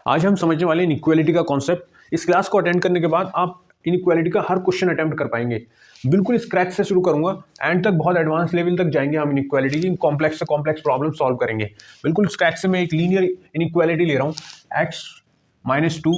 आज हम समझने वाले हैं इनइक्वालिटी का कॉन्सेप्ट। इस क्लास को अटेंड करने के बाद आप इनइक्वालिटी का हर क्वेश्चन अटेम्प्ट कर पाएंगे। बिल्कुल स्क्रैच से शुरू करूंगा, एंड तक बहुत एडवांस लेवल तक जाएंगे। हम इनइक्वालिटी की कॉम्प्लेक्स से कॉम्प्लेक्स प्रॉब्लम सॉल्व करेंगे। बिल्कुल स्क्रैच से मैं एक लीनियर इनइक्वालिटी ले रहा हूँ। x - 2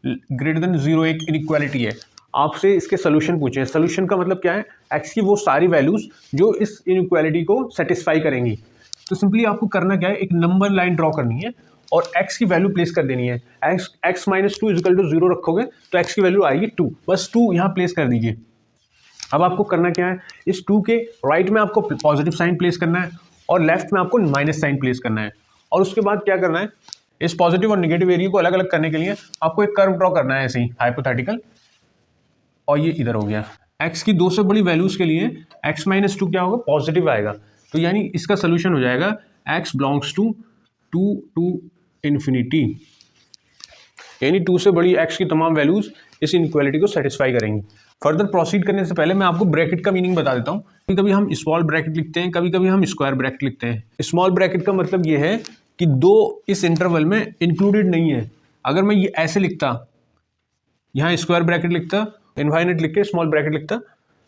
ग्रेटर देन 0 एक इनइक्वालिटी है। आपसे इसके सोल्यूशन पूछे हैं। सोल्यूशन का मतलब क्या है? x की वो सारी वैल्यूज जो इस इनइक्वालिटी को सेटिस्फाई करेंगी। तो सिंपली आपको करना क्या है, एक नंबर लाइन ड्रॉ करनी है और x की वैल्यू प्लेस कर देनी है। x - 2 इक्वल टू 0 रखोगे तो x की वैल्यू आएगी 2। बस 2 यहाँ प्लेस कर दीजिए। अब आपको करना क्या है, इस 2 के राइट में आपको पॉजिटिव साइन प्लेस करना है और लेफ्ट में आपको माइनस साइन प्लेस करना है। और उसके बाद क्या करना है, इस पॉजिटिव और नेगेटिव एरिया को अलग अलग करने के लिए आपको एक कर्व ड्रॉ करना है, ऐसे ही हाइपोथेटिकल। और ये इधर हो गया। x की 2 से बड़ी वैल्यूज के लिए x - 2 क्या होगा, पॉजिटिव आएगा। तो यानी इसका सोल्यूशन हो जाएगा x belongs to 2 to infinity, यानी 2 से बड़ी x की तमाम वैल्यूज इस इनइक्वालिटी को सेटिस्फाई करेंगी। फर्दर प्रोसीड करने से पहले मैं आपको ब्रैकेट का मीनिंग बता देता हूँ। कभी कभी हम स्मॉल ब्रैकेट लिखते हैं, कभी कभी हम स्क्वायर ब्रैकेट लिखते हैं। स्मॉल ब्रैकेट का मतलब ये है कि 2 इस इंटरवल में इंक्लूडेड नहीं है। अगर मैं ये ऐसे लिखता, यहाँ स्क्वायर ब्रैकेट लिखता, इनफाइनाइट लिख के स्मॉल ब्रैकेट लिखता,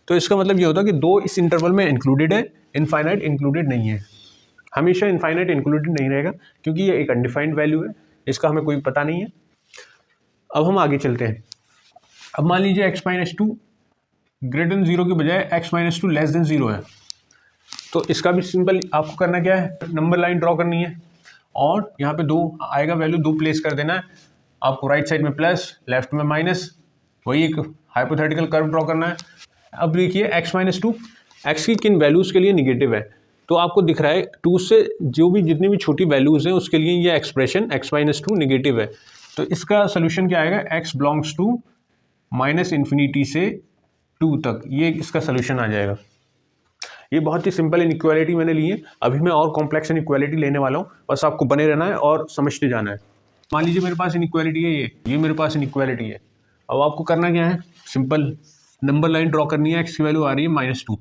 तो इसका मतलब ये होता कि 2 इस इंटरवल में इंक्लूडेड है, इनफाइनाइट इंक्लूडेड नहीं है। हमेशा इनफाइनाइट इंक्लूडेड नहीं रहेगा क्योंकि ये एक अनडिफाइंड वैल्यू है, इसका हमें कोई पता नहीं है। अब हम आगे चलते हैं। अब मान लीजिए x - 2 ग्रेटर देन 0 के बजाय x - 2 लेस देन 0 है। तो इसका भी सिंपल आपको करना क्या है, नंबर लाइन ड्रॉ करनी है और यहाँ पे 2 आएगा, वैल्यू 2 प्लेस कर देना है। आपको राइट साइड में प्लस, लेफ्ट में माइनस, वही एक हाइपोथेटिकल कर्व ड्रॉ करना है। अब देखिए x - 2 x की किन वैल्यूज़ के लिए निगेटिव है। तो आपको दिख रहा है 2 से जो भी जितनी भी छोटी वैल्यूज़ हैं उसके लिए ये एक्सप्रेशन x - 2 निगेटिव है। तो इसका सोल्यूशन क्या आएगा, x बिलोंग्स टू -इन्फिनिटी से 2 तक, ये इसका सोल्यूशन आ जाएगा। ये बहुत ही सिंपल इनइक्वालिटी मैंने ली है। अभी मैं और कॉम्प्लेक्स इनइक्वालिटी लेने वाला हूँ, बस आपको बने रहना है और समझते जाना है। मान लीजिए मेरे पास इनइक्वालिटी है, ये मेरे पास इनइक्वालिटी है। अब आपको करना क्या है, सिंपल नंबर लाइन ड्रॉ करनी है। x की वैल्यू आ रही है -2।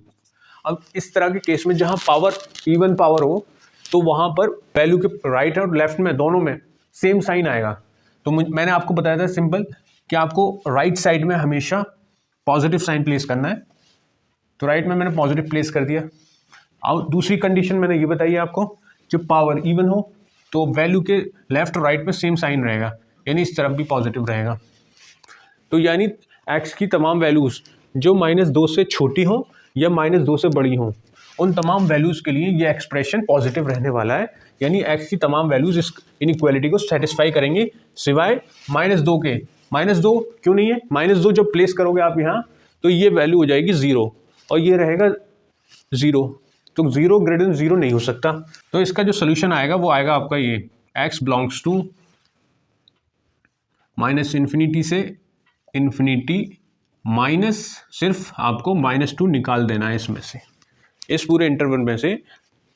अब इस तरह के केस में जहाँ पावर इवन पावर हो तो वहाँ पर वैल्यू के राइट और लेफ्ट में दोनों में सेम साइन आएगा। तो मैंने आपको बताया था सिंपल कि आपको राइट साइड में हमेशा पॉजिटिव साइन प्लेस करना है। तो राइट में मैंने पॉजिटिव प्लेस कर दिया। और दूसरी कंडीशन मैंने ये बताई आपको, जब पावर इवन हो तो वैल्यू के लेफ्ट और राइट में सेम साइन रहेगा, यानी इस तरफ भी पॉजिटिव रहेगा। तो यानी x की तमाम वैल्यूज़ जो -2 से छोटी हो या -2 से बड़ी हो, उन तमाम वैल्यूज़ के लिए ये एक्सप्रेशन पॉजिटिव रहने वाला है। यानी x की तमाम वैल्यूज़ इस इनइक्वालिटी को सेटिस्फाई करेंगी सिवाय -2 के। -2 क्यों नहीं है, -2 जब प्लेस करोगे आप यहाँ तो ये वैल्यू हो जाएगी 0 और ये रहेगा 0। तो 0 ग्रेटर देन 0 नहीं हो सकता। तो इसका जो सोल्यूशन आएगा वो आएगा आपका ये x बिलोंग्स टू -इन्फिनिटी से इन्फिनिटी माइनस, सिर्फ आपको -2 निकाल देना है इसमें से, इस पूरे इंटरवल में से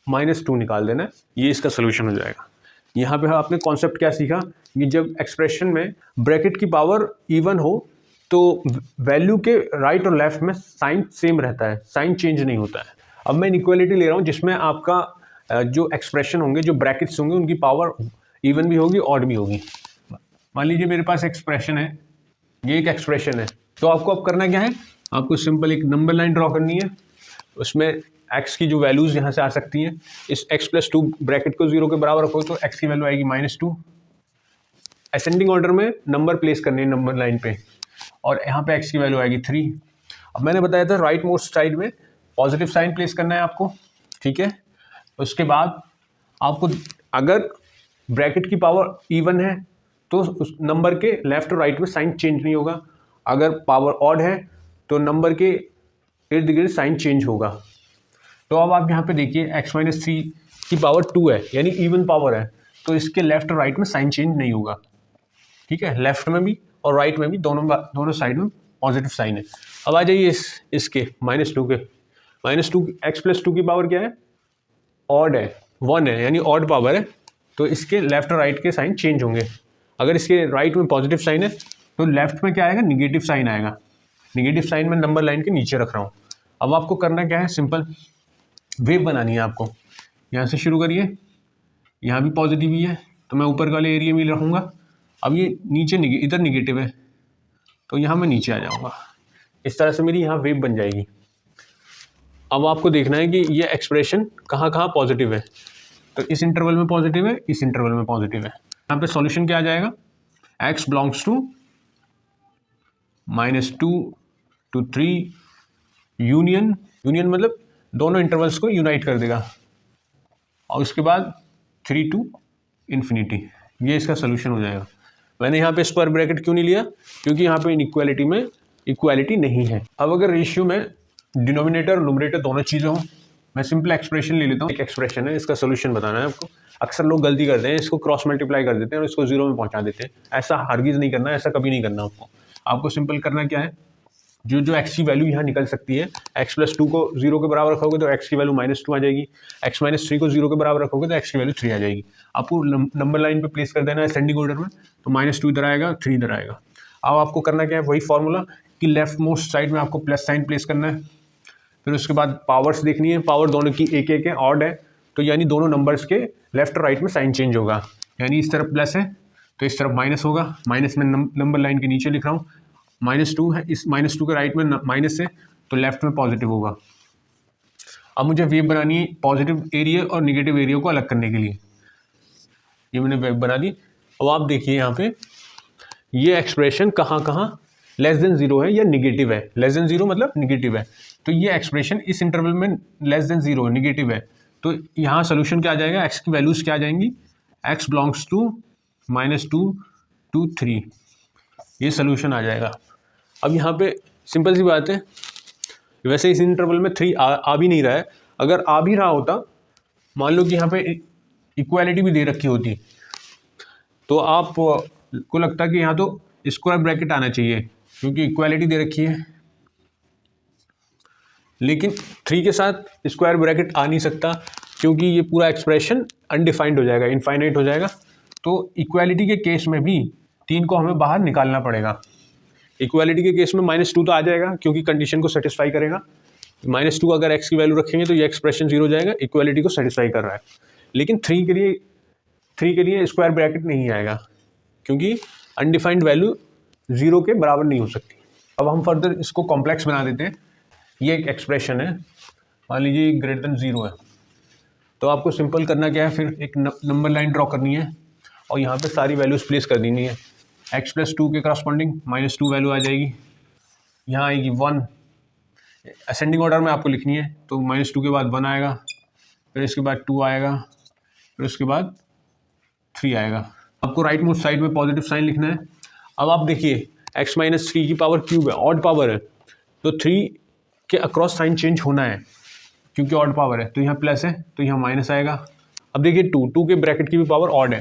-2 निकाल देना है। ये इसका सोल्यूशन हो जाएगा। यहाँ पे आपने कॉन्सेप्ट क्या सीखा कि जब एक्सप्रेशन में ब्रैकेट की पावर इवन हो तो वैल्यू के राइट और लेफ्ट में साइन सेम रहता है, साइन चेंज नहीं होता है। अब मैं इनइक्वालिटी ले रहा हूँ जिसमें आपका जो एक्सप्रेशन होंगे, जो ब्रैकेट्स होंगे, उनकी पावर इवन भी होगी, ऑड भी होगी। मान लीजिए मेरे पास एक्सप्रेशन है, ये एक एक्सप्रेशन है। तो आपको अब करना क्या है, आपको सिंपल एक नंबर लाइन ड्रॉ करनी है। उसमें x की जो वैल्यूज़ यहाँ से आ सकती हैं, इस x + 2 ब्रैकेट को 0 के बराबर रखो तो x की वैल्यू आएगी -2। असेंडिंग ऑर्डर में नंबर प्लेस करने हैं नंबर लाइन पे, और यहाँ पे x की वैल्यू आएगी 3। अब मैंने बताया था राइट मोस्ट साइड में पॉजिटिव साइन प्लेस करना है आपको, ठीक है। उसके बाद आपको अगर ब्रैकेट की पावर इवन है तो उस नंबर के लेफ्ट और राइट में साइन चेंज नहीं होगा। अगर पावर ऑड है तो नंबर के इर्द गिर्द साइन चेंज होगा। तो अब आप यहाँ पे देखिए x - 3 की पावर 2 है, यानी इवन पावर है, तो इसके लेफ्ट और राइट में साइन चेंज नहीं होगा, ठीक है। लेफ्ट में भी और राइट में भी दोनों साइड में पॉजिटिव साइन है। अब आ जाइए इसके -2 के। -2 x + 2 की पावर क्या है, ऑड है, 1 है, यानी ऑड पावर है, तो इसके लेफ्ट और राइट के साइन चेंज होंगे। अगर इसके राइट में पॉजिटिव साइन है तो लेफ्ट में क्या आएगा, निगेटिव साइन आएगा। निगेटिव साइन में नंबर लाइन के नीचे रख रहा हूँ। अब आपको करना क्या है, सिंपल वेव बनानी है आपको। यहाँ से शुरू करिए, यहाँ भी पॉजिटिव ही है तो मैं ऊपर वाले एरिया में रहूँगा अब ये नीचे इधर निगेटिव है, तो यहाँ मैं नीचे आ जाऊँगा। इस तरह से मेरी यहाँ वेव बन जाएगी। अब आपको देखना है कि ये एक्सप्रेशन कहाँ कहाँ पॉजिटिव है। तो इस इंटरवल में पॉजिटिव है, इस इंटरवल में पॉजिटिव है। यहाँ पे सॉल्यूशन क्या आ जाएगा, x belongs to -2 to 3 union मतलब दोनों इंटरवल्स को यूनाइट कर देगा, और उसके बाद 3 to इन्फिनिटी। ये इसका सोल्यूशन हो जाएगा। मैंने यहाँ पे स्क्वायर ब्रैकेट क्यों नहीं लिया, क्योंकि यहाँ पे इनइक्वालिटी में इक्वालिटी नहीं है। अब अगर रेशियो में डिनोमिनेटर और न्यूमरेटर दोनों चीज़ें हों, मैं सिंपल एक्सप्रेशन ले लेता हूँ। एक एक्सप्रेशन है, इसका सोल्यूशन बताना है आपको। अक्सर लोग गलती करते हैं, इसको क्रॉस मल्टीप्लाई कर देते हैं और इसको जीरो में पहुँचा देते हैं। ऐसा हरगिज़ नहीं करना, ऐसा कभी नहीं करना आपको सिंपल करना क्या है, जो एक्स की वैल्यू यहाँ निकल सकती है, x+2 को 0 के बराबर रखोगे तो x की वैल्यू -2 आ जाएगी, x-3 को 0 के बराबर रखोगे तो x की वैल्यू 3 आ जाएगी। आपको नंबर लाइन पे प्लेस कर देना है असेंडिंग ऑर्डर में, तो -2 इधर आएगा, 3 इधर आएगा। अब आपको करना क्या है, वही फॉर्मूला कि लेफ्ट मोस्ट साइड में आपको प्लस साइन प्लेस करना है। फिर उसके बाद पावर्स देखनी है, पावर दोनों की एक है, ऑड है, तो यानी दोनों नंबर्स के लेफ्ट और राइट में साइन चेंज होगा। यानी इस तरफ प्लस है तो इस तरफ माइनस होगा, माइनस में नंबर लाइन के नीचे लिख रहा हूँ, -2 है, इस -2 के राइट में माइनस है तो लेफ्ट में पॉजिटिव होगा। अब मुझे वेव बनानी है पॉजिटिव एरिया और निगेटिव एरिया को अलग करने के लिए। ये मैंने वेव बना दी। अब आप देखिए यहाँ पे ये एक्सप्रेशन कहाँ कहाँ लेस देन 0 है या निगेटिव है। लेस देन 0 मतलब निगेटिव है, तो ये एक्सप्रेशन इस इंटरवल में लेस देन 0 निगेटिव है, तो यहाँ सोल्यूशन क्या आ जाएगा, x की वैल्यूज क्या आ जाएंगी, x बिलोंग्स टू -2 to 3, ये सोल्यूशन आ जाएगा। अब यहाँ पे सिंपल सी बात है, वैसे इस इंटरवल में 3 आ भी नहीं रहा है। अगर आ भी रहा होता, मान लो कि यहाँ पे इक्वालिटी भी दे रखी होती, तो आप को लगता कि यहाँ तो स्क्वायर ब्रैकेट आना चाहिए क्योंकि इक्वालिटी दे रखी है, लेकिन 3 के साथ स्क्वायर ब्रैकेट आ नहीं सकता क्योंकि ये पूरा एक्सप्रेशन अनडिफाइंड हो जाएगा, इनफाइनाइट हो जाएगा। तो इक्वालिटी के केस में भी 3 को हमें बाहर निकालना पड़ेगा। इक्वालिटी के केस में -2 तो आ जाएगा क्योंकि कंडीशन को सेटिस्फाई करेगा। -2 अगर x की वैल्यू रखेंगे तो ये एक्सप्रेशन 0 हो जाएगा, इक्वालिटी को सेटिस्फाई कर रहा है। लेकिन 3 के लिए स्क्वायर ब्रैकेट नहीं आएगा क्योंकि अनडिफाइंड वैल्यू 0 के बराबर नहीं हो सकती। अब हम फर्दर इसको कॉम्प्लेक्स बना देते हैं। ये एक एक्सप्रेशन है, मान लीजिए ग्रेटर देन 0 है, तो आपको सिंपल करना क्या है, फिर एक नंबर लाइन ड्रॉ करनी है और यहाँ पे सारी वैल्यूज प्लेस कर देनी है। x+2 के करस्पॉन्डिंग -2 वैल्यू आ जाएगी, यहाँ आएगी 1, असेंडिंग ऑर्डर में आपको लिखनी है, तो -2 के बाद 1 आएगा, फिर इसके बाद 2 आएगा, फिर उसके बाद 3 आएगा। आपको राइट मोस्ट साइड में पॉजिटिव साइन लिखना है। अब आप देखिए x-3 की पावर क्यूब है, ऑड पावर है, तो 3 के अक्रॉस साइन चेंज होना है क्योंकि ऑड पावर है, तो यहाँ प्लस है तो यहाँ माइनस आएगा। अब देखिए 2 के ब्रैकेट की भी पावर ऑड है,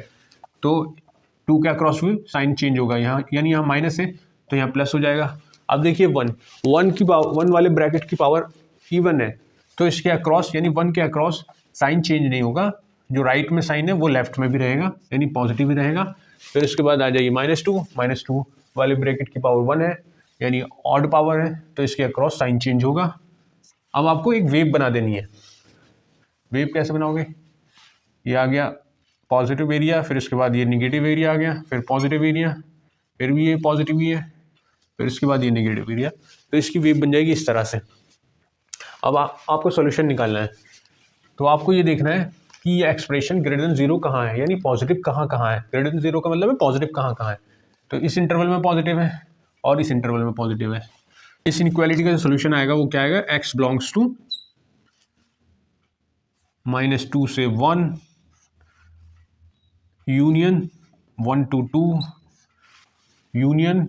तो 2 के अक्रॉस भी साइन चेंज होगा यहाँ, यानी यहाँ माइनस है तो यहाँ प्लस हो जाएगा। अब देखिए 1 वाले ब्रैकेट की पावर इवन है, तो इसके अक्रॉस यानी 1 के अक्रॉस साइन चेंज नहीं होगा, जो राइट में साइन है वो लेफ्ट में भी रहेगा यानी पॉजिटिव ही रहेगा। फिर उसके बाद आ जाइए -2 वाले ब्रैकेट की पावर 1 है यानी ऑड पावर है, तो इसके अक्रॉस साइन चेंज होगा। अब आपको एक वेव बना देनी है। वेव कैसे बनाओगे, ये आ गया पॉजिटिव एरिया, फिर उसके बाद ये निगेटिव एरिया आ गया, फिर पॉजिटिव एरिया, फिर भी ये पॉजिटिव ही है, फिर उसके बाद ये निगेटिव एरिया, तो इसकी वेव बन जाएगी इस तरह से। अब आपको सॉल्यूशन निकालना है, तो आपको ये देखना है कि ये एक्सप्रेशन ग्रेटर देन 0 कहाँ है, यानी पॉजिटिव कहाँ कहाँ है। ग्रेटर देन 0 का मतलब है पॉजिटिव कहाँ कहाँ है, तो इस इंटरवल में पॉजिटिव है और इस इंटरवल में पॉजिटिव है। इस इनइक्वालिटी का जो सोल्यूशन आएगा वो क्या आएगा, x बिलोंग्स टू -2 से 1 union 1 to 2 union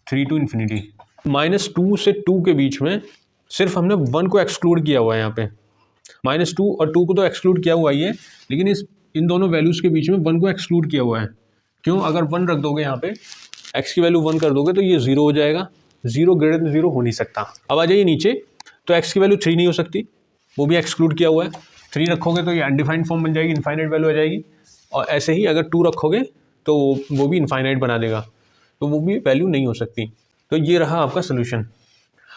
3 to infinity. -2 से 2 के बीच में सिर्फ हमने 1 को एक्सक्लूड किया हुआ है। यहाँ पे -2 और 2 को तो एक्सक्लूड किया हुआ ही है, लेकिन इन दोनों वैल्यूज़ के बीच में 1 को एक्सक्लूड किया हुआ है। क्यों, अगर 1 रख दोगे यहाँ पे, x की वैल्यू 1 कर दोगे तो ये 0 हो जाएगा। 0 ग्रेटर देन 0 हो नहीं सकता। अब आ जाइए नीचे, तो x की वैल्यू 3 नहीं हो सकती, वो भी एक्सक्लूड किया हुआ है। 3 रखोगे तो ये अनडिफाइंड फॉर्म बन जाएगी, इनफाइनाइट वैल्यू आ जाएगी। और ऐसे ही अगर 2 रखोगे तो वो भी इनफाइनाइट बना देगा, तो वो भी वैल्यू नहीं हो सकती। तो ये रहा आपका सोल्यूशन।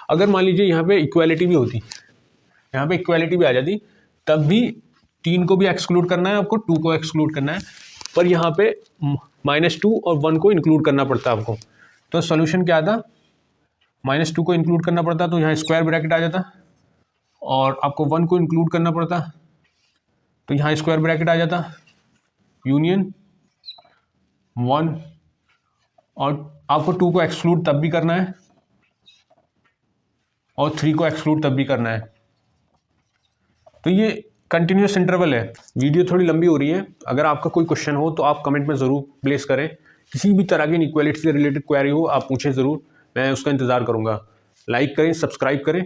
अगर मान लीजिए यहाँ पे इक्वालिटी भी होती, यहाँ पे इक्वालिटी भी आ जाती, तब भी 3 को भी एक्सक्लूड करना है आपको, 2 को एक्सक्लूड करना है, पर यहाँ पे -2 और 1 को इंक्लूड करना पड़ता है आपको। तो सोल्यूशन क्या आता, -2 को इंक्लूड करना पड़ता, तो यहाँ स्क्वायर ब्रैकेट आ जाता, और आपको 1 को इंक्लूड करना पड़ता, तो यहाँ स्क्वायर ब्रैकेट आ जाता, यूनियन 1, और आपको 2 को एक्सक्लूड तब भी करना है और 3 को एक्सक्लूड तब भी करना है। तो ये कंटिन्यूस इंटरवल है। वीडियो थोड़ी लंबी हो रही है, अगर आपका कोई क्वेश्चन हो तो आप कमेंट में ज़रूर प्लेस करें। किसी भी तरह की इनइक्वालिटी से रिलेटेड क्वेरी हो आप पूछें ज़रूर, मैं उसका इंतज़ार करूँगा। लाइक करें, सब्सक्राइब करें।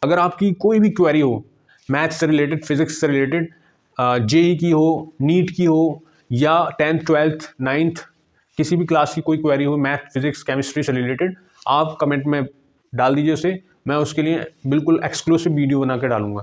अगर आपकी कोई भी क्वेरी हो, मैथ्स से रिलेटेड, फिजिक्स से रिलेटेड, जेई की हो, नीट की हो, या 10th 12th 9th किसी भी क्लास की कोई क्वेरी हो, मैथ, फिजिक्स, केमिस्ट्री से रिलेटेड, आप कमेंट में डाल दीजिए उसे, मैं उसके लिए बिल्कुल एक्सक्लूसिव वीडियो बना के डालूंगा।